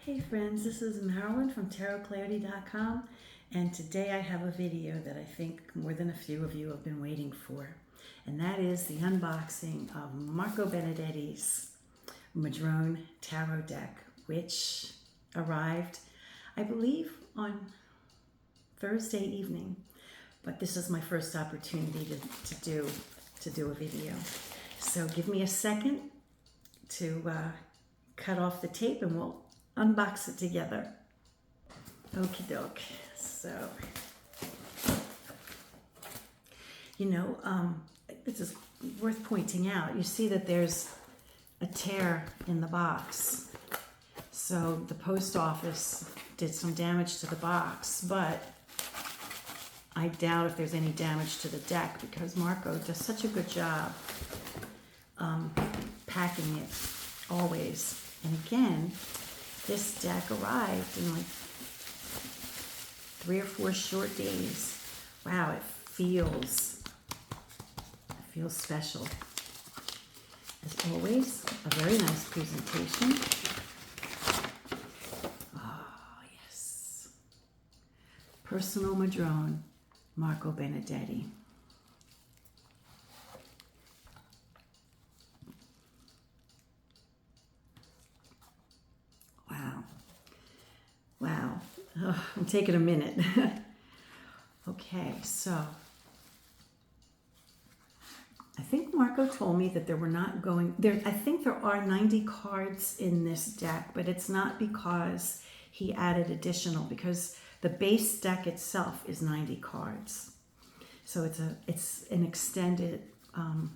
Hey friends, this is Marilyn from tarotclarity.com, and today I have a video that I think more than a few of you have been waiting for, and that is the unboxing of Marco Benedetti's Modrone Tarot deck, which arrived, I believe, on Thursday evening, but this is my first opportunity to do a video. So give me a second to cut off the tape and we'll unbox it together. Okie doke. So, this is worth pointing out. You see that there's a tear in the box. So the post office did some damage to the box, but I doubt if there's any damage to the deck because Marco does such a good job packing it always. And again, this deck arrived in like 3 or 4 short days. Wow, it feels special. As always, a very nice presentation. Oh, yes. Personal Modrone, Marco Benedetti. Wow. Oh, I'm taking a minute. Okay, so I think Marco told me that there were not going there. I think there are 90 cards in this deck, but it's not because he added additional, because the base deck itself is 90 cards. So it's an extended. Oh man,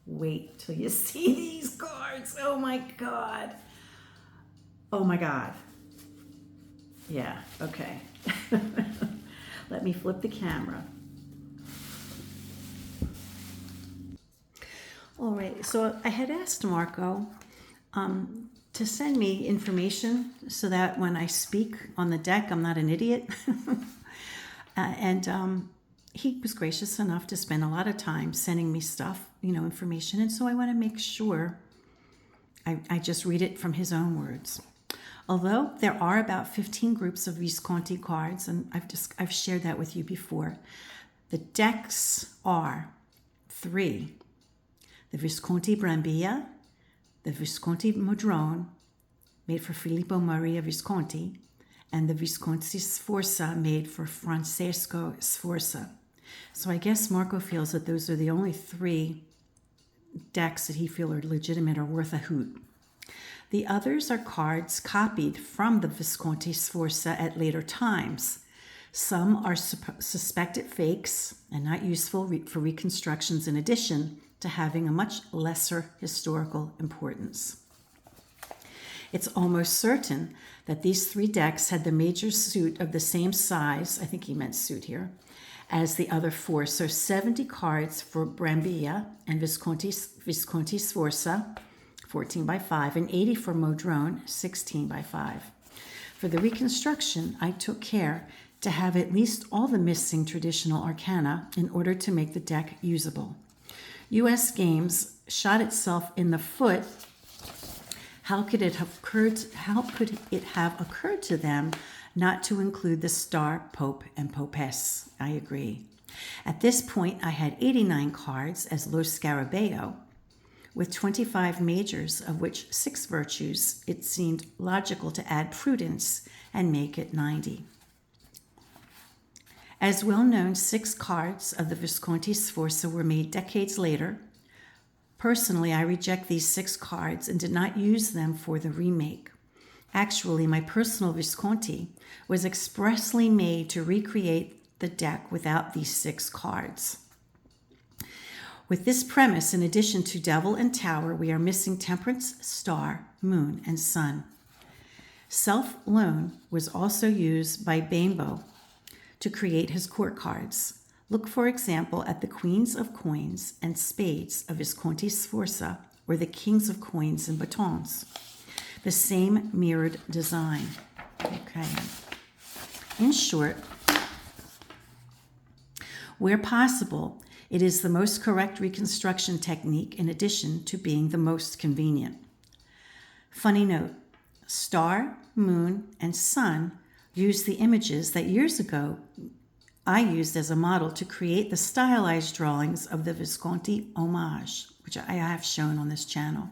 wait till you see these cards. Oh my god. Oh my god. Yeah, okay. Let me flip the camera. All right, so I had asked Marco to send me information so that when I speak on the deck, I'm not an idiot. And he was gracious enough to spend a lot of time sending me stuff, information. And so I want to make sure I just read it from his own words. Although there are about 15 groups of Visconti cards, and I've shared that with you before, the decks are 3. The Visconti Brambilla, the Visconti Modrone, made for Filippo Maria Visconti, and the Visconti Sforza, made for Francesco Sforza. So I guess Marco feels that those are the only 3 decks that he feels are legitimate or worth a hoot. The others are cards copied from the Visconti Sforza at later times. Some are suspected fakes and not useful for reconstructions, in addition to having a much lesser historical importance. It's almost certain that these 3 decks had the major suit of the same size, I think he meant suit here, as the other 4. So 70 cards for Brambilla and Visconti Sforza, 14 by 5, and 80 for Modrone, 16 by 5. For the reconstruction, I took care to have at least all the missing traditional arcana in order to make the deck usable. US.Games shot itself in the foot. How could it have occurred to them not to include the Star, Pope, and Popess? I agree. At this point, I had 89 cards as Lo Scarabeo, with 25 majors, of which 6 virtues. It seemed logical to add prudence and make it 90. As well-known, 6 cards of the Visconti Sforza were made decades later. Personally, I reject these 6 cards and did not use them for the remake. Actually, my personal Visconti was expressly made to recreate the deck without these 6 cards. With this premise, in addition to Devil and Tower, we are missing Temperance, Star, Moon, and Sun. Self-Lone was also used by Bambo to create his court cards. Look, for example, at the Queens of Coins and Spades of Visconti Sforza, or the Kings of Coins and Batons. The same mirrored design. Okay. In short, where possible, it is the most correct reconstruction technique in addition to being the most convenient. Funny note, star, moon, and sun use the images that years ago I used as a model to create the stylized drawings of the Visconti homage, which I have shown on this channel.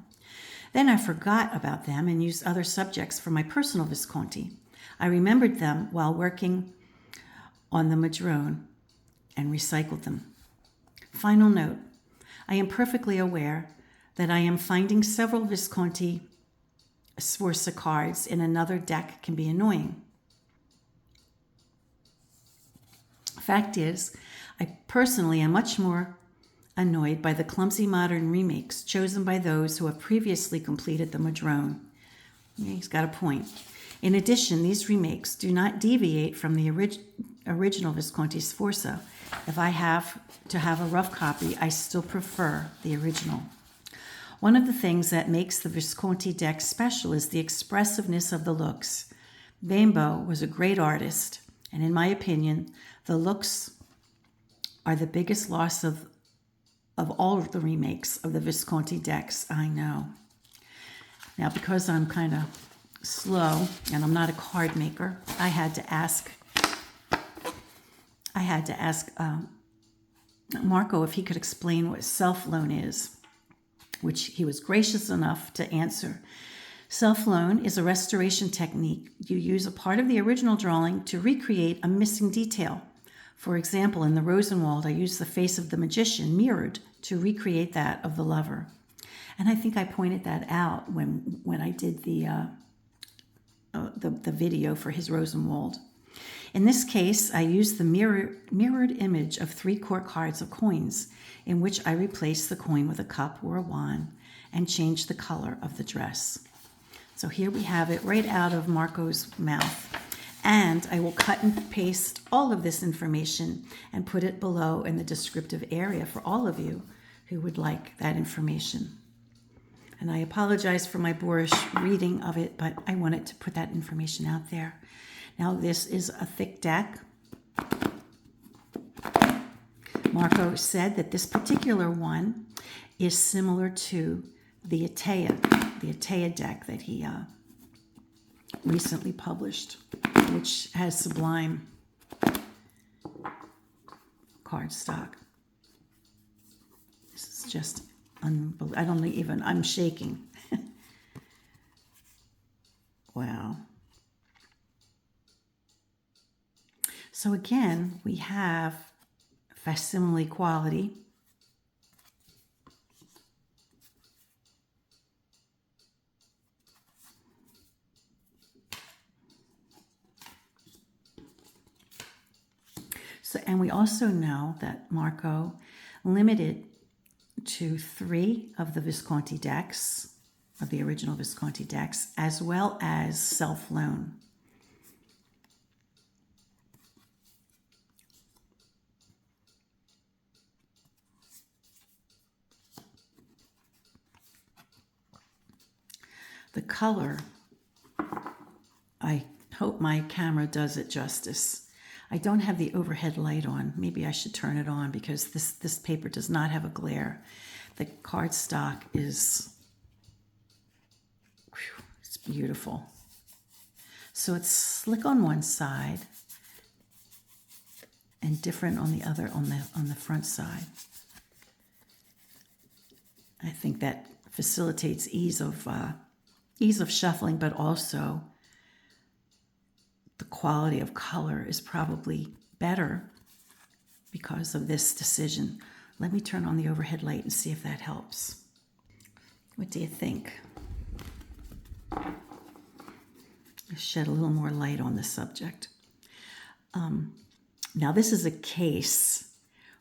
Then I forgot about them and used other subjects for my personal Visconti. I remembered them while working on the Modrone and recycled them. Final note, I am perfectly aware that I am finding several Visconti Sforza cards in another deck can be annoying. Fact is, I personally am much more annoyed by the clumsy modern remakes chosen by those who have previously completed the Modrone. He's got a point. In addition, these remakes do not deviate from the original Visconti Sforza. If I have to have a rough copy, I still prefer the original. One of the things that makes the Visconti deck special is the expressiveness of the looks. Bembo was a great artist, and in my opinion, the looks are the biggest loss of all of the remakes of the Visconti decks I know. Now, because I'm kind of slow and I'm not a card maker, I had to ask Marco if he could explain what self-loan is, which he was gracious enough to answer. Self-loan is a restoration technique. You use a part of the original drawing to recreate a missing detail. For example, in the Rosenwald, I used the face of the magician mirrored to recreate that of the lover. And I think I pointed that out when I did the video for his Rosenwald. In this case, I used the mirrored image of 3 court cards of coins, in which I replaced the coin with a cup or a wand and changed the color of the dress. So here we have it right out of Marco's mouth. And I will cut and paste all of this information and put it below in the descriptive area for all of you who would like that information. And I apologize for my boorish reading of it, but I wanted to put that information out there. Now, this is a thick deck. Marco said that this particular one is similar to the Atea deck that he recently published, which has sublime cardstock. This is just unbelievable. I'm shaking. Wow. So again, we have facsimile quality. So, and we also know that Marco limited to 3 of the Visconti decks, of the original Visconti decks, as well as self-loan. The color, I hope my camera does it justice. I don't have the overhead light on. Maybe I should turn it on because this paper does not have a glare. The cardstock is, it's beautiful. So it's slick on one side and different on the other, on the front side. I think that facilitates ease of shuffling, but also the quality of color is probably better because of this decision. Let me turn on the overhead light and see if that helps. What do you think? Shed a little more light on the subject. Now this is a case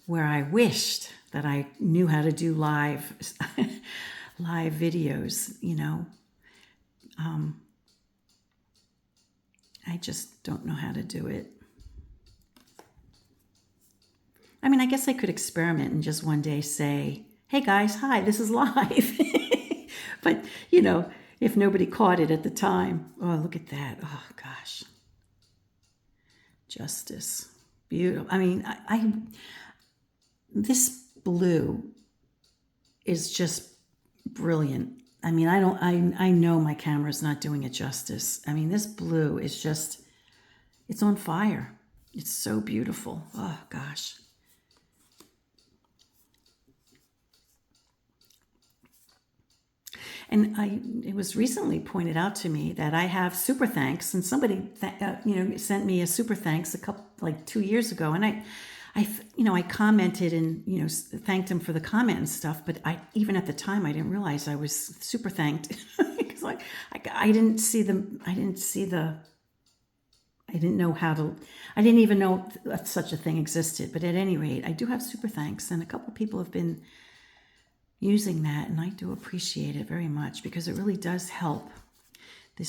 where I wished that I knew how to do live videos, you know. I just don't know how to do it. I mean, I guess I could experiment and just one day say, hey guys, hi, this is live. But, you know, if nobody caught it at the time, oh, look at that. Oh, gosh. Justice. Beautiful. I mean, this blue is just brilliant. I mean, I know my camera's not doing it justice. I mean, this blue is just, it's on fire. It's so beautiful. Oh, gosh. And it was recently pointed out to me that I have super thanks, and somebody, sent me a super thanks like 2 years ago, and I commented and thanked him for the comment and stuff. But even at the time I didn't realize I was super thanked because I didn't see I didn't know how to. I didn't even know such a thing existed. But at any rate, I do have super thanks, and a couple people have been using that, and I do appreciate it very much because it really does help. It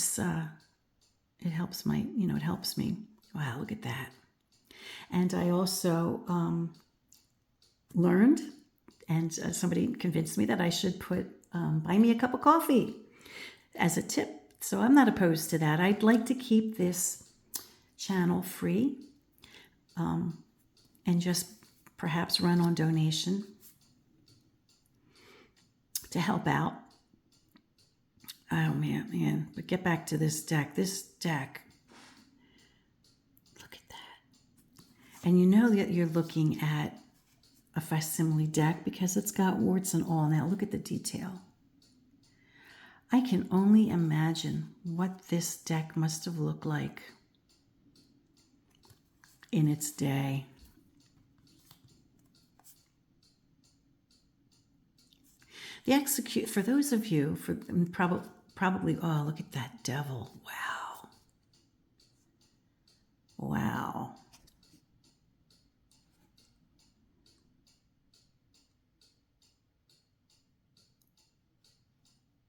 helps it helps me. Wow, look at that. And I also learned, and somebody convinced me that I should buy me a cup of coffee as a tip. So I'm not opposed to that. I'd like to keep this channel free and just perhaps run on donation to help out. Oh man, but get back to this deck. This deck, look at that. And you know that you're looking at a facsimile deck because it's got warts and all. Now look at the detail. I can only imagine what this deck must have looked like in its day. For those of you, probably, oh, look at that devil. Wow. Wow.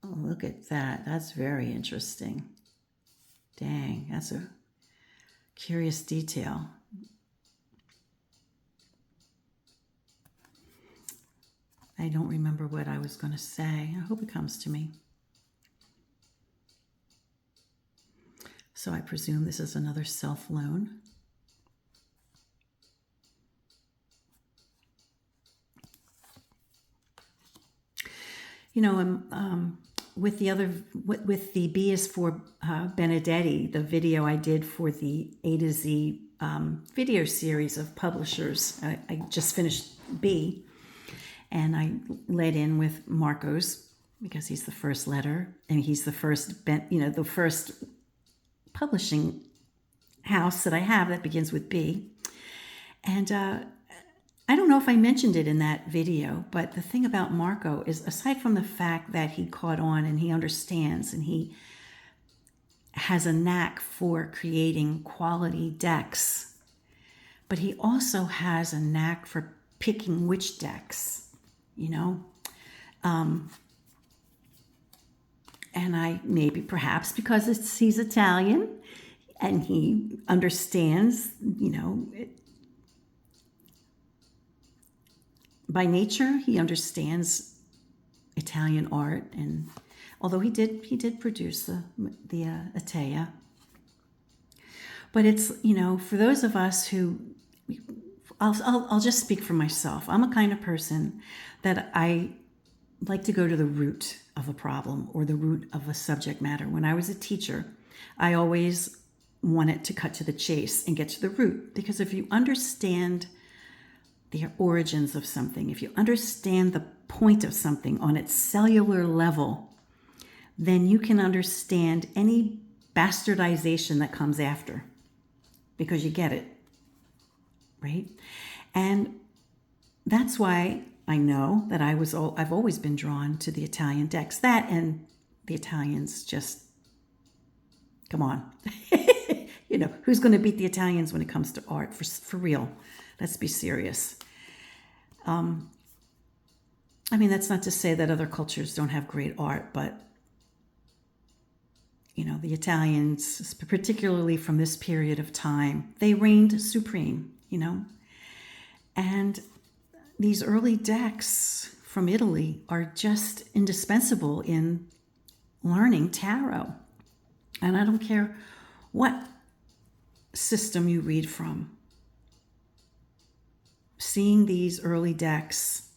Oh, look at that. That's very interesting. Dang, that's a curious detail. I don't remember what I was going to say. I hope it comes to me. So I presume this is another self-loan. With the B is for Benedetti, the video I did for the A to Z video series of publishers. I just finished B. And I led in with Marco's because he's the first letter, and he's the first, the first publishing house that I have that begins with B. And I don't know if I mentioned it in that video, but the thing about Marco is, aside from the fact that he caught on and he understands and he has a knack for creating quality decks, but he also has a knack for picking which decks. And perhaps because he's Italian and he understands, by nature, he understands Italian art. And although he did produce the Atea, but it's, for those of us who, I'll just speak for myself. I'm a kind of person that I like to go to the root of a problem or the root of a subject matter. When I was a teacher, I always wanted to cut to the chase and get to the root, because if you understand the origins of something, if you understand the point of something on its cellular level, then you can understand any bastardization that comes after, because you get it. Right? And that's why I know that I've always been drawn to the Italian decks. That and the Italians just, come on. Who's going to beat the Italians when it comes to art? For real. Let's be serious. That's not to say that other cultures don't have great art, but the Italians, particularly from this period of time, they reigned supreme. And these early decks from Italy are just indispensable in learning tarot. And I don't care what system you read from. Seeing these early decks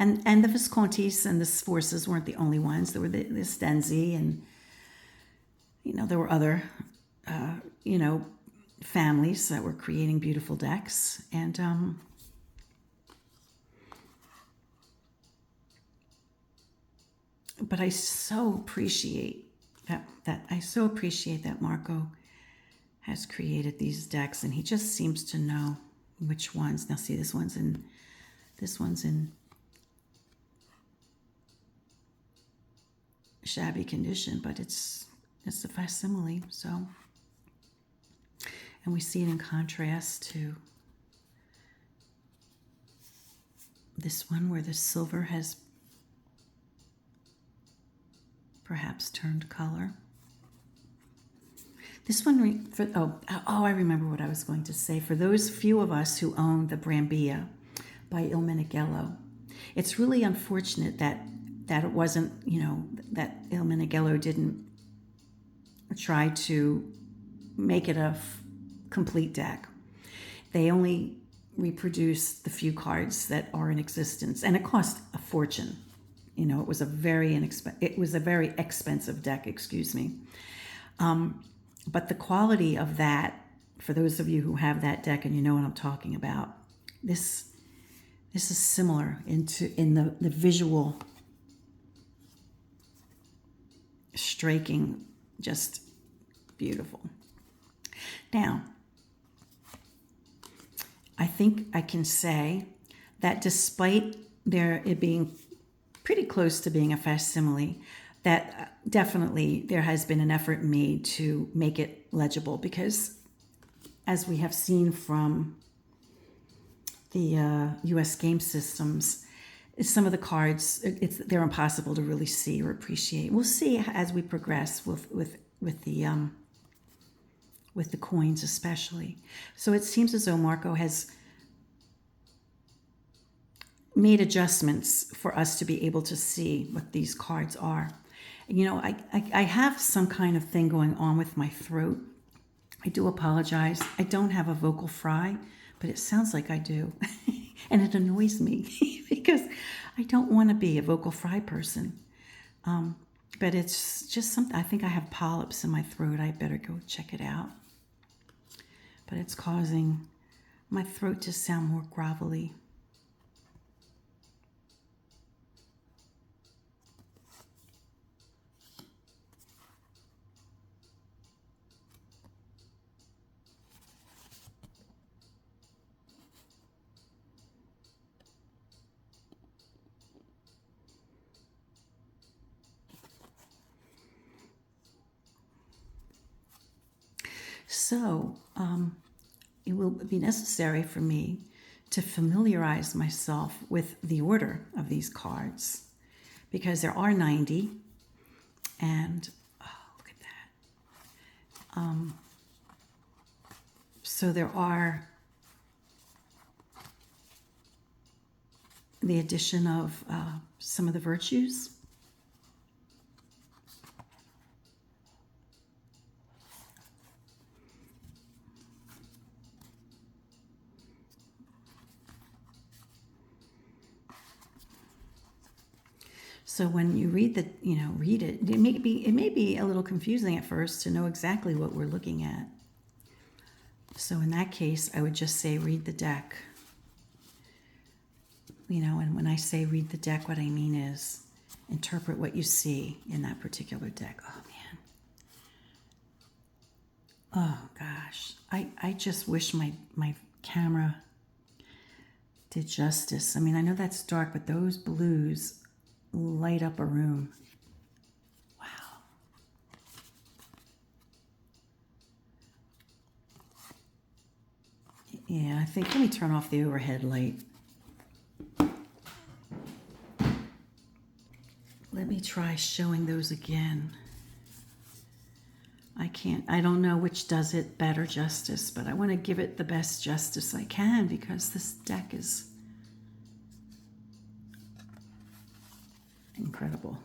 And the Viscontis and the Sforzas weren't the only ones. There were the Stenzi, and there were other families that were creating beautiful decks. And but I so appreciate that Marco has created these decks, and he just seems to know which ones. Now see, this one's in shabby condition, but it's a facsimile. So, and we see it in contrast to this one where the silver has perhaps turned color. This one, I remember what I was going to say. For those few of us who own the Brambilla by Il Meneghello, it's really unfortunate that it wasn't, that Il Meneghello didn't try to make it a complete deck. They only reproduced the few cards that are in existence, and it cost a fortune. It was a very expensive deck, excuse me. But the quality of that, for those of you who have that deck and you know what I'm talking about, this is similar in the visual striking, just beautiful. Now, I think I can say that despite it being pretty close to being a facsimile, that definitely there has been an effort made to make it legible, because as we have seen from the US.Games systems, some of the cards, they're impossible to really see or appreciate. We'll see as we progress with the coins especially. So it seems as though Marco has made adjustments for us to be able to see what these cards are. I have some kind of thing going on with my throat. I do apologize. I don't have a vocal fry, but it sounds like I do. And it annoys me because I don't want to be a vocal fry person. But it's just something. I think I have polyps in my throat. I better go check it out. But it's causing my throat to sound more grovelly. So it will be necessary for me to familiarize myself with the order of these cards, because there are 90, and look at that. So there are the addition of some of the virtues. So when you read it, it may be a little confusing at first to know exactly what we're looking at. So in that case, I would just say read the deck. And when I say read the deck, what I mean is interpret what you see in that particular deck. Oh man. Oh gosh. I just wish my camera did justice. I mean, I know that's dark, but those blues light up a room. Wow. Yeah, I think, let me turn off the overhead light. Let me try showing those again. I don't know which does it better justice, but I want to give it the best justice I can, because this deck is incredible.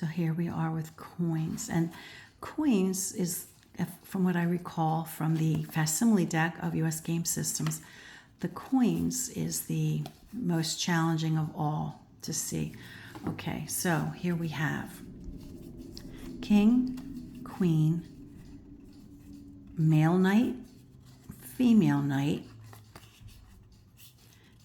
So here we are with coins. And coins is, from what I recall from the facsimile deck of US.Games systems, the coins is the most challenging of all to see. Okay, so here we have king, queen, male knight, female knight,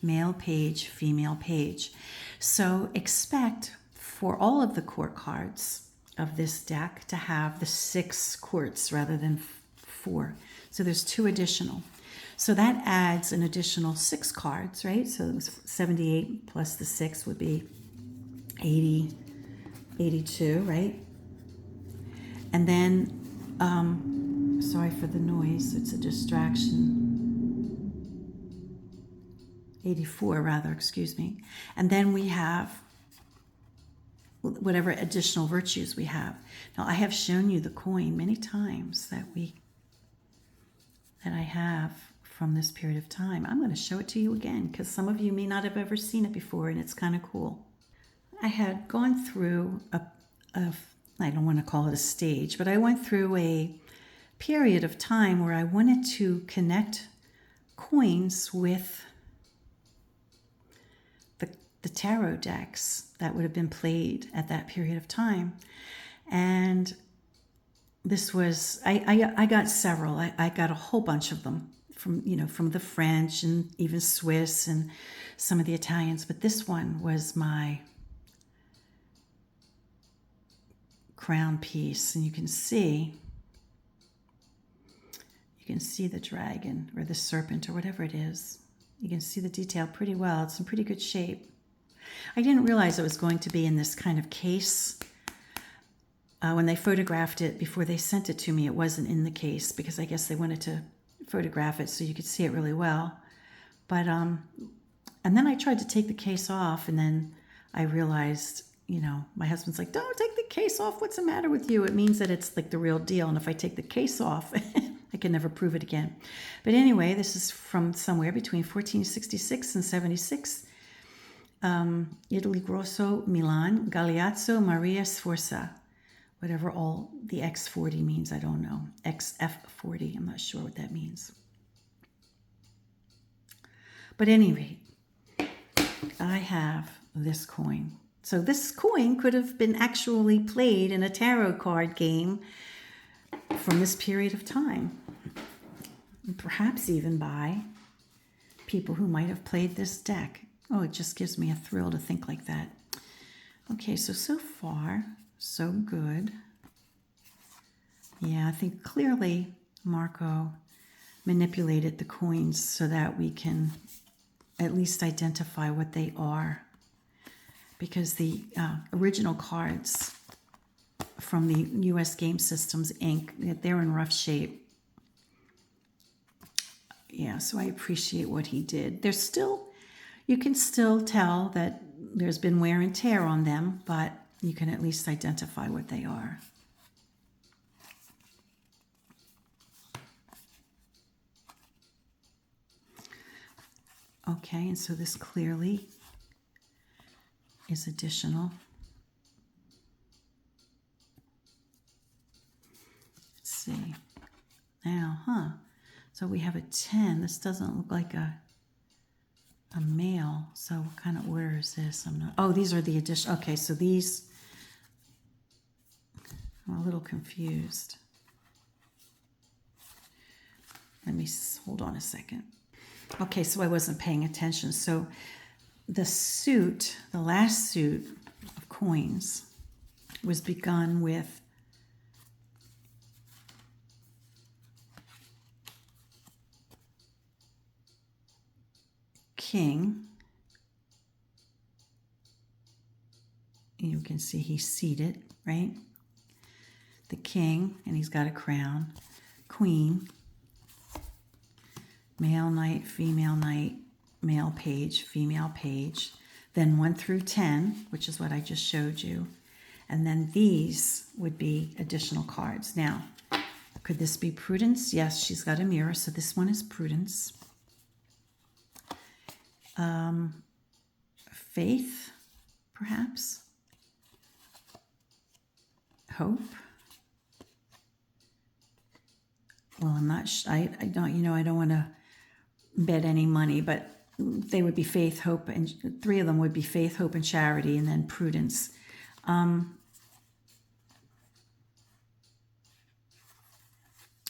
male page, female page. So expect for all of the court cards of this deck to have the 6 courts rather than 4. So there's 2 additional. So that adds an additional 6 cards, right? So it was 78 plus the 6 would be 80, 82, right? And then, sorry for the noise, it's a distraction. 84 rather, excuse me. And then we have whatever additional virtues we have. Now I have shown you the coin many times that I have from this period of time. I'm going to show it to you again because some of you may not have ever seen it before, and it's kind of cool. I had gone through I don't want to call it a stage, but I went through a period of time where I wanted to connect coins with the tarot decks that would have been played at that period of time. And this was, I got several. I got a whole bunch of them from the French and even Swiss and some of the Italians. But this one was my crown piece. And you can see the dragon or the serpent or whatever it is. You can see the detail pretty well. It's in pretty good shape. I didn't realize it was going to be in this kind of case. When they photographed it, before they sent it to me, it wasn't in the case because I guess they wanted to photograph it so you could see it really well. But, and then I tried to take the case off, and then I realized, my husband's like, don't take the case off. What's the matter with you? It means that it's like the real deal. And if I take the case off, I can never prove it again. But anyway, this is from somewhere between 1466 and 76. Italy Grosso, Milan, Galeazzo, Maria Sforza. Whatever all the X40 means, I don't know. XF40, I'm not sure what that means. But at any rate, I have this coin. So this coin could have been actually played in a tarot card game from this period of time. And perhaps even by people who might have played this deck. Oh, it just gives me a thrill to think like that. Okay, so far, so good. Yeah, I think clearly Marco manipulated the coins so that we can at least identify what they are. Because the original cards from the US.Games systems ink, they're in rough shape. Yeah, so I appreciate what he did. You can still tell that there's been wear and tear on them, but you can at least identify what they are. Okay, and so this clearly is additional. Let's see. Now, so we have a 10. This doesn't look like a male. So what kind of order is this? These are the addition. Okay, so these, I'm a little confused. Let me hold on a second. Okay, so I wasn't paying attention. So the last suit of coins was begun with king. You can see he's seated, right? The king, and he's got a crown. Queen. Male knight, male page, female page. Then 1 through 10, which is what I just showed you. And then these would be additional cards. Now, could this be Prudence? Yes, she's got a mirror, so this one is Prudence. Faith, perhaps. hope. Well, I'm not, I don't, you know, I don't want to bet any money, but they would be faith, hope, and 3 of them would be faith, hope, and charity, and then prudence.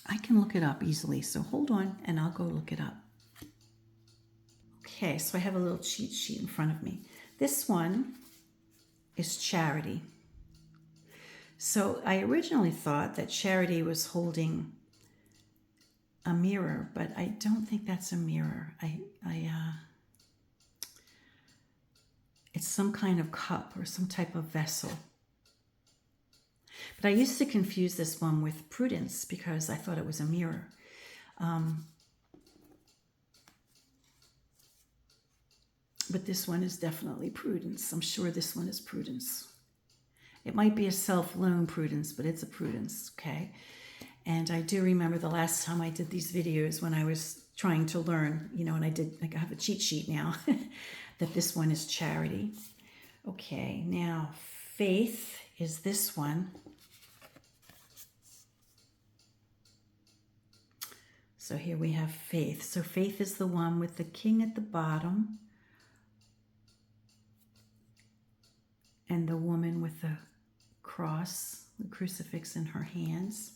I can look it up easily, so hold on and I'll go look it up. Okay, so I have a little cheat sheet in front of me. This one is charity. So I originally thought that charity was holding a mirror, but I don't think that's a mirror. It's some kind of cup or some type of vessel. But I used to confuse this one with prudence because I thought it was a mirror. But this one is definitely prudence. I'm sure this one is prudence. It might be a self-loan prudence, but it's a prudence, okay? And I do remember the last time I did these videos when I was trying to learn, you know, and I have a cheat sheet now, that this one is charity. Okay, now faith is this one. So here we have faith. So faith is the one with the king at the bottom and the woman with the cross, the crucifix in her hands.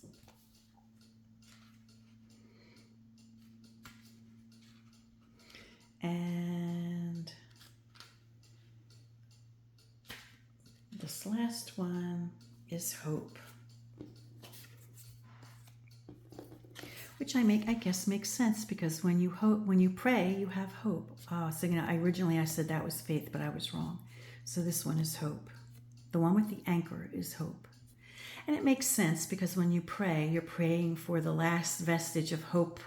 And this last one is hope, which I guess makes sense because when you hope, when you pray, you have hope. So you know, originally I said that was faith, but I was wrong. So this one is hope. The one with the anchor is hope. And it makes sense because when you pray, you're praying for the last vestige of hope,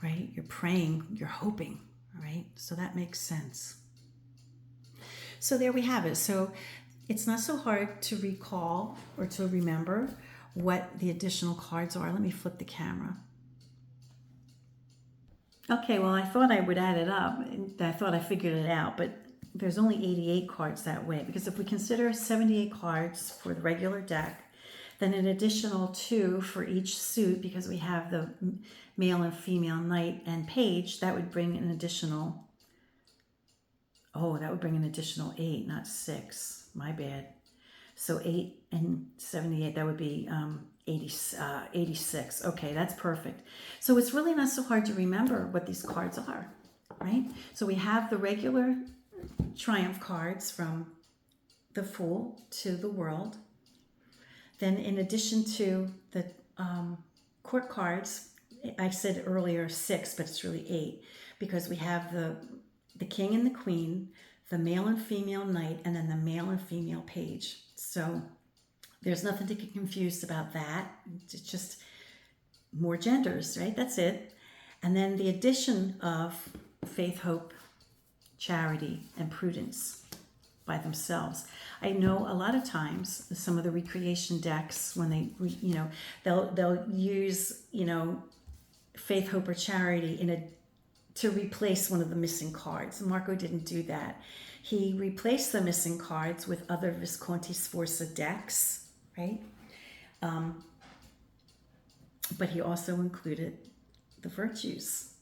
right? You're praying, you're hoping, right? So that makes sense. So there we have it. So it's not so hard to recall or to remember what the additional cards are. Let me flip the camera. Okay, well, I thought I would add it up. I thought I figured it out, but there's only 88 cards that way, because if we consider 78 cards for the regular deck, then an additional 2 for each suit, because we have the male and female knight and page, that would bring an additional, that would bring an additional 8, not 6. My bad. So 8 and 78, that would be 86. Okay, that's perfect. So it's really not so hard to remember what these cards are, right? So we have the regular Triumph cards from the Fool to the World. Then in addition to the court cards, I said earlier 6, but it's really 8, because we have the king and the queen, the male and female knight, and then the male and female page. So there's nothing to get confused about that. It's just more genders, right? That's it. And then the addition of faith, hope, charity, and prudence by themselves. I know a lot of times some of the recreation decks, when they, you know, they'll use, you know, faith, hope, or charity to replace one of the missing cards. Marco didn't do that. He replaced the missing cards with other Visconti Sforza decks, right? But he also included the virtues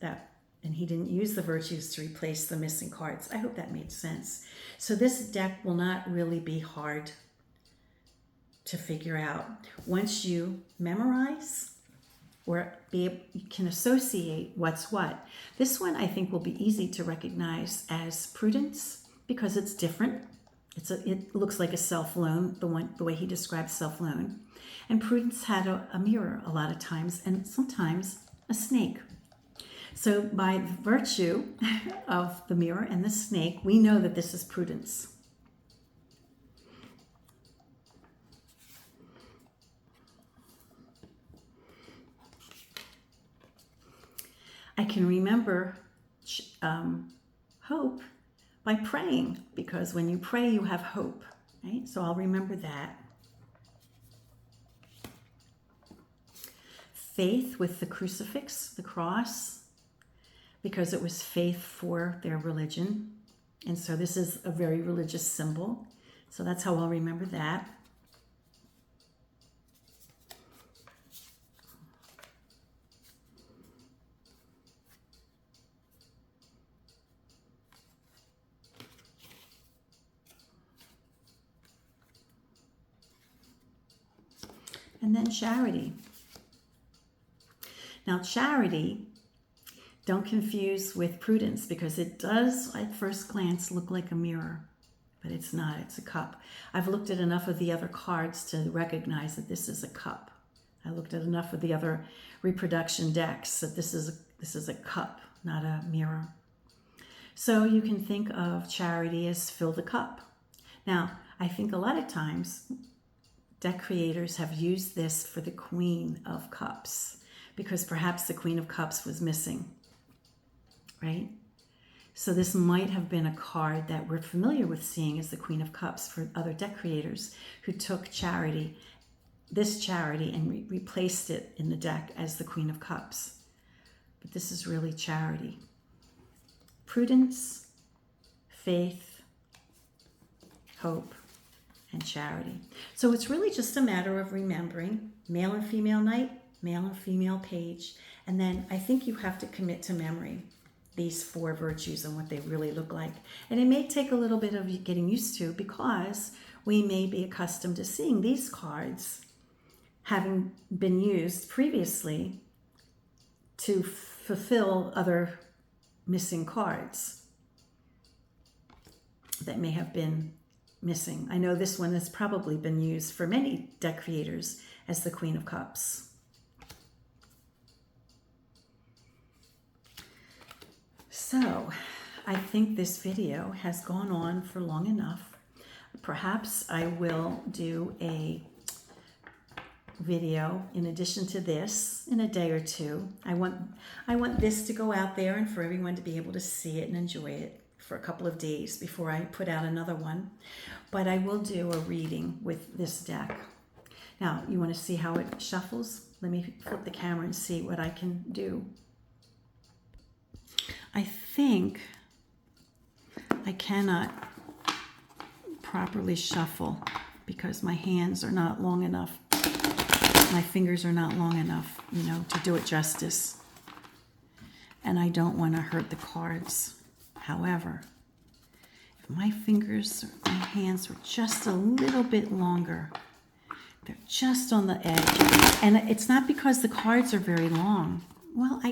and he didn't use the virtues to replace the missing cards. I hope that made sense. So this deck will not really be hard to figure out. Once you memorize or you can associate what's what. This one I think will be easy to recognize as prudence because it's different. It looks like a self-loan, the way he describes self-loan. And prudence had a mirror a lot of times, and sometimes a snake. So by virtue of the mirror and the snake, we know that this is prudence. I can remember hope by praying, because when you pray, you have hope, right? So I'll remember that. Faith with the crucifix, the cross, because it was faith for their religion. And so this is a very religious symbol. So that's how I'll remember that. And then charity. Now charity, don't confuse with prudence, because it does at first glance look like a mirror, but it's not, it's a cup. I've looked at enough of the other cards to recognize that this is a cup. I looked at enough of the other reproduction decks that this is a cup, not a mirror. So you can think of charity as fill the cup. Now, I think a lot of times deck creators have used this for the Queen of Cups, because perhaps the Queen of Cups was missing, right? So this might have been a card that we're familiar with seeing as the Queen of Cups for other deck creators who took charity, this charity, and replaced it in the deck as the Queen of Cups. But this is really charity. Prudence, faith, hope, and charity. So it's really just a matter of remembering male and female knight, male and female page, and then I think you have to commit to memory these 4 virtues and what they really look like. And it may take a little bit of getting used to, because we may be accustomed to seeing these cards having been used previously to fulfill other missing cards that may have been missing. I know this one has probably been used for many deck creators as the Queen of Cups. So I think this video has gone on for long enough. Perhaps I will do a video in addition to this in a day or two. I want this to go out there and for everyone to be able to see it and enjoy it for a couple of days before I put out another one. But I will do a reading with this deck. Now, you want to see how it shuffles? Let me flip the camera and see what I can do. I think I cannot properly shuffle because my hands are not long enough. My fingers are not long enough, you know, to do it justice. And I don't want to hurt the cards. However, if my hands were just a little bit longer, they're just on the edge. And it's not because the cards are very long. Well, I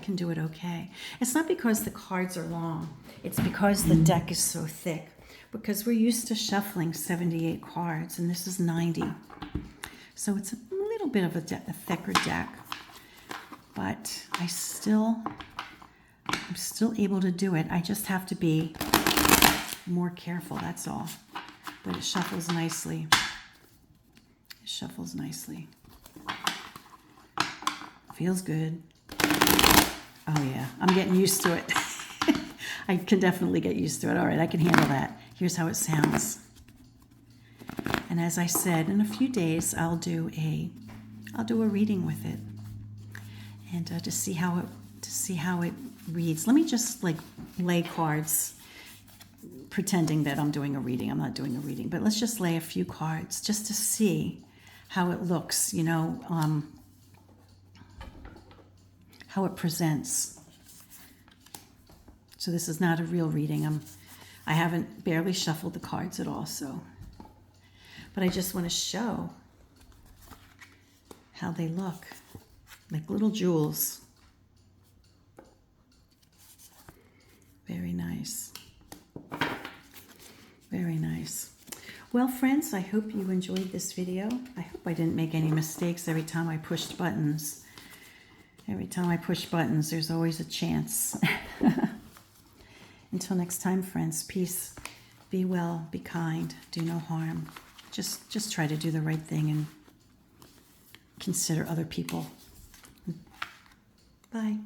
can do it okay. It's not because the cards are long. It's because the deck is so thick. Because we're used to shuffling 78 cards, and this is 90. So it's a little bit of a thicker deck. But I'm still able to do it. I just have to be more careful, that's all. But it shuffles nicely. It shuffles nicely. Feels good. Oh yeah, I'm getting used to it. I can definitely get used to it. All right, I can handle that. Here's how it sounds. And as I said, in a few days, I'll do a reading with it, and to see how it reads. Let me just like lay cards, pretending that I'm doing a reading. I'm not doing a reading, but let's just lay a few cards just to see how it looks. You know. How it presents. So this is not a real reading. I haven't barely shuffled the cards at all, but I just want to show how they look, like little jewels. Very nice. Very nice. Well, friends, I hope you enjoyed this video. I hope I didn't make any mistakes every time I pushed buttons. Every time I push buttons, there's always a chance. Until next time, friends, peace. Be well, be kind, do no harm. Just try to do the right thing and consider other people. Bye.